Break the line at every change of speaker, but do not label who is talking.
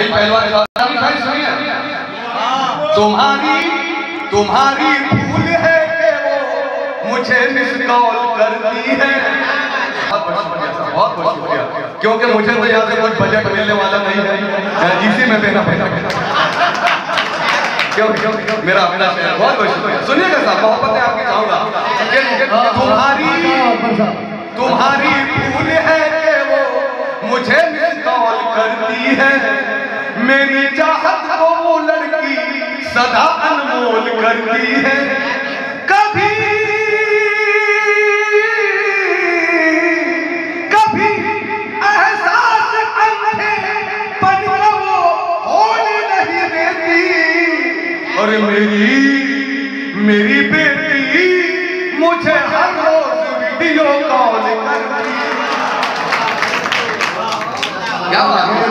भाई पहलवान सुनिए, तुम्हारी भूल है कि वो मुझे मिस कॉल करती है। बहुत शुक्रिया, क्योंकि मुझे तो यहाँ से कुछ बजट मिलने वाला नहीं है, इसी में देना पड़ेगा। क्यों मेरा बहुत शुक्रिया। सुनिएगा साहब, मोहब्बत है आपकी चाहूंगा। तुम्हारी भूल है कि वो मुझे मिस कॉल करती है, मेरी चाहत को वो लड़की सदा अनमोल करती है। कभी एहसास अंधे पन को वो होने नहीं देती, और मेरी बेटी मुझे हर रोज वीडियो कॉल करती। क्या बात है।